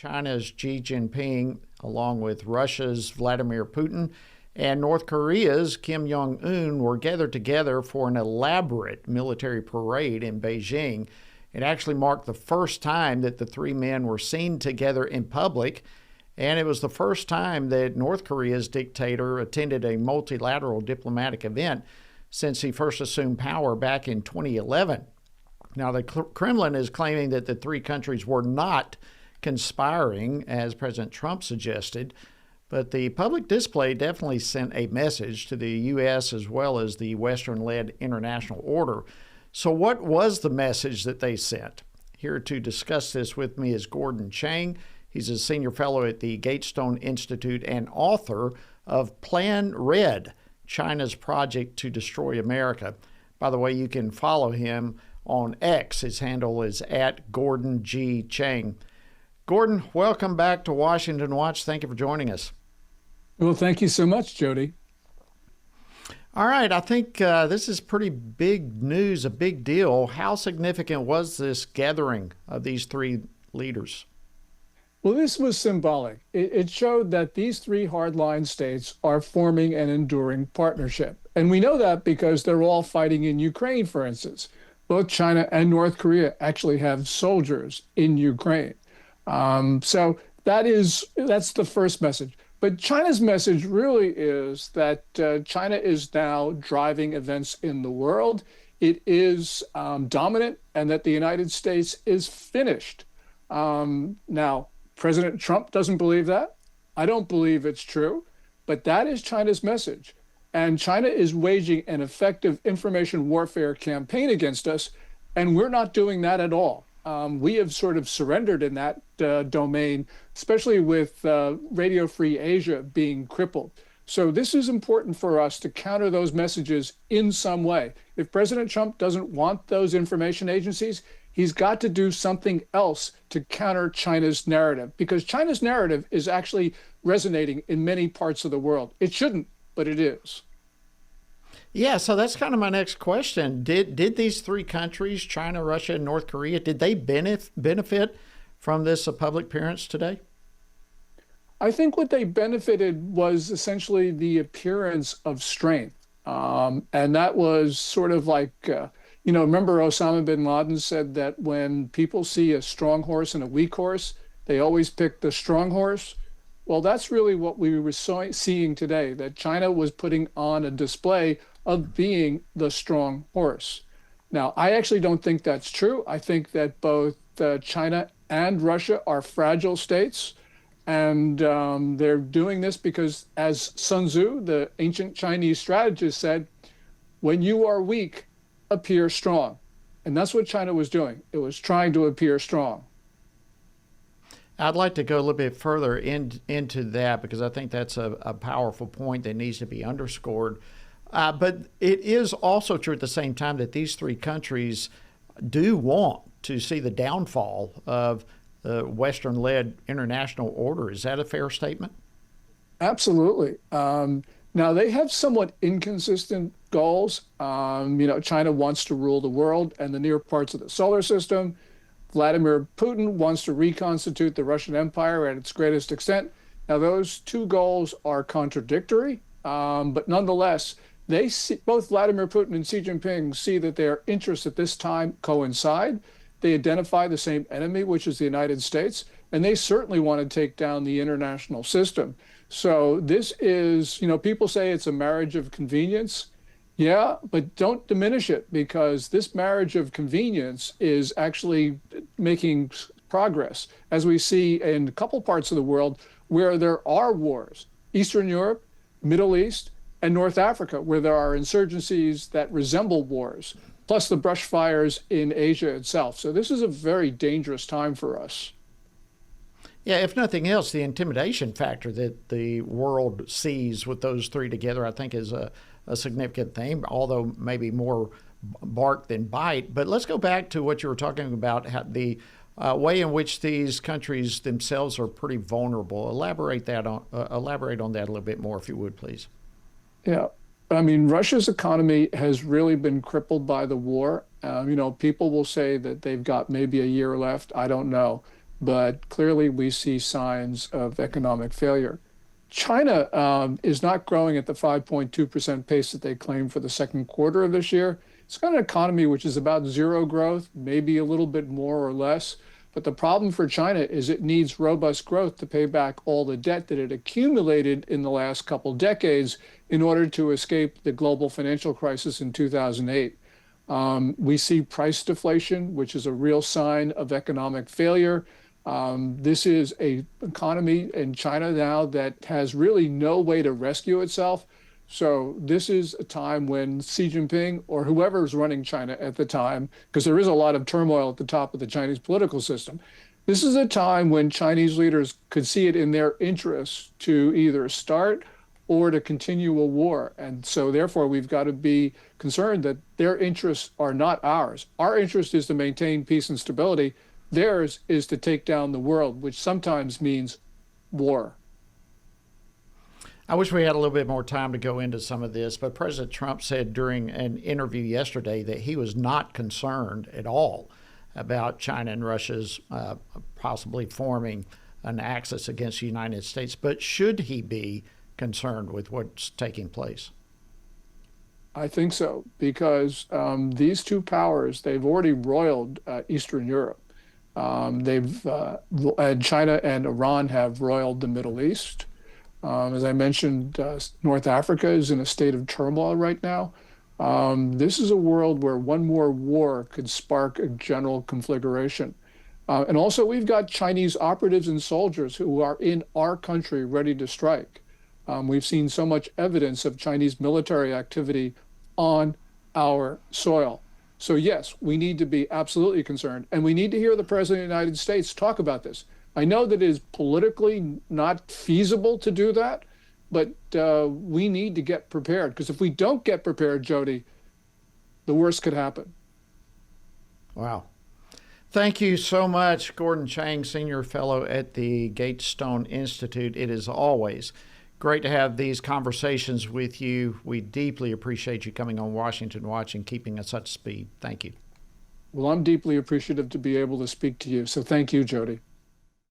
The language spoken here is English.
China's Xi Jinping, along with Russia's Vladimir Putin, and North Korea's Kim Jong-un were gathered together for an elaborate military parade in Beijing. It actually marked the first time that the three men were seen together in public, and it was the first time that North Korea's dictator attended a multilateral diplomatic event since he first assumed power back in 2011. Now, the Kremlin is claiming that the three countries were not conspiring, as President Trump suggested, but the public display definitely sent a message to the U.S. as well as the Western-led international order. So what was the message that they sent? Here to discuss this with me is Gordon Chang. He's a senior fellow at the Gatestone Institute and author of Plan Red, China's Project to Destroy America. By the way, you can follow him on X. His handle is at Gordon G. Chang. Gordon, welcome back to Washington Watch. Thank you for joining us. Well, thank you so much, Jody. All right, I think this is pretty big news, a big deal. How significant was this gathering of these three leaders? Well, this was symbolic. It showed that these three hardline states are forming an enduring partnership. And we know that because they're all fighting in Ukraine, for instance. Both China and North Korea actually have soldiers in Ukraine. So that's the first message. But China's message really is that China is now driving events in the world. It is dominant, and that the United States is finished. Now, President Trump doesn't believe that. I don't believe it's true, but that is China's message. And China is waging an effective information warfare campaign against us, and we're not doing that at all. We have sort of surrendered in that domain, especially with Radio Free Asia being crippled. So this is important for us to counter those messages in some way. If President Trump doesn't want those information agencies, he's got to do something else to counter China's narrative, because China's narrative is actually resonating in many parts of the world. It shouldn't, but it is. Yeah, so that's kind of my next question. Did these three countries, China, Russia, and North Korea, did they benefit from this public appearance today? I think what they benefited was essentially the appearance of strength. And that was sort of like, remember Osama bin Laden said that when people see a strong horse and a weak horse, they always pick the strong horse. Well, that's really what we were seeing today, that China was putting on a display of being the strong horse. Now, I actually don't think that's true. I think that both China and Russia are fragile states, and they're doing this because, as Sun Tzu, the ancient Chinese strategist, said, when you are weak, appear strong. And that's what China was doing. It was trying to appear strong. I'd like to go a little bit further into that, because I think that's a powerful point that needs to be underscored. But it is also true at the same time that these three countries do want to see the downfall of the Western-led international order. Is that a fair statement? Absolutely. Now, they have somewhat inconsistent goals. China wants to rule the world and the near parts of the solar system. Vladimir Putin wants to reconstitute the Russian Empire at its greatest extent. Now, those two goals are contradictory, but nonetheless, both Vladimir Putin and Xi Jinping see that their interests at this time coincide. They identify the same enemy, which is the United States, and they certainly want to take down the international system. So this is, people say it's a marriage of convenience. Yeah, but don't diminish it, because this marriage of convenience is actually making progress, as we see in a couple parts of the world where there are wars: Eastern Europe, Middle East, and North Africa, where there are insurgencies that resemble wars, plus the brush fires in Asia itself. So this is a very dangerous time for us. Yeah, if nothing else, the intimidation factor that the world sees with those three together, I think, is a significant thing, although maybe more bark than bite. But let's go back to what you were talking about, how the way in which these countries themselves are pretty vulnerable. Elaborate on that a little bit more, if you would, please. Yeah. I mean, Russia's economy has really been crippled by the war. People will say that they've got maybe a year left. I don't know. but clearly we see signs of economic failure. China is not growing at the 5.2% pace that they claim for the second quarter of this year. It's got an economy which is about zero growth, maybe a little bit more or less. But the problem for China is it needs robust growth to pay back all the debt that it accumulated in the last couple decades in order to escape the global financial crisis in 2008. We see price deflation, which is a real sign of economic failure. This is an economy in China now that has really no way to rescue itself. So this is a time when Xi Jinping or whoever is running China at the time, because there is a lot of turmoil at the top of the Chinese political system, this is a time when Chinese leaders could see it in their interests to either start or to continue a war. And so therefore, we've got to be concerned that their interests are not ours. Our interest is to maintain peace and stability. Theirs is to take down the world, which sometimes means war. I wish we had a little bit more time to go into some of this, but President Trump said during an interview yesterday that he was not concerned at all about China and Russia's possibly forming an axis against the United States. But should he be concerned with what's taking place? I think so, because these two powers, they've already roiled Eastern Europe. China and Iran have roiled the Middle East. As I mentioned, North Africa is in a state of turmoil right now. This is a world where one more war could spark a general conflagration. And also, we've got Chinese operatives and soldiers who are in our country ready to strike. We've seen so much evidence of Chinese military activity on our soil. So yes, we need to be absolutely concerned, and we need to hear the President of the United States talk about this. I know that it is politically not feasible to do that, but we need to get prepared, because if we don't get prepared, Jody, the worst could happen. Wow. Thank you so much, Gordon Chang, Senior Fellow at the Gatestone Institute. It is always great to have these conversations with you. We deeply appreciate you coming on Washington Watch and keeping us up to speed. Thank you. Well, I'm deeply appreciative to be able to speak to you. So thank you, Jody.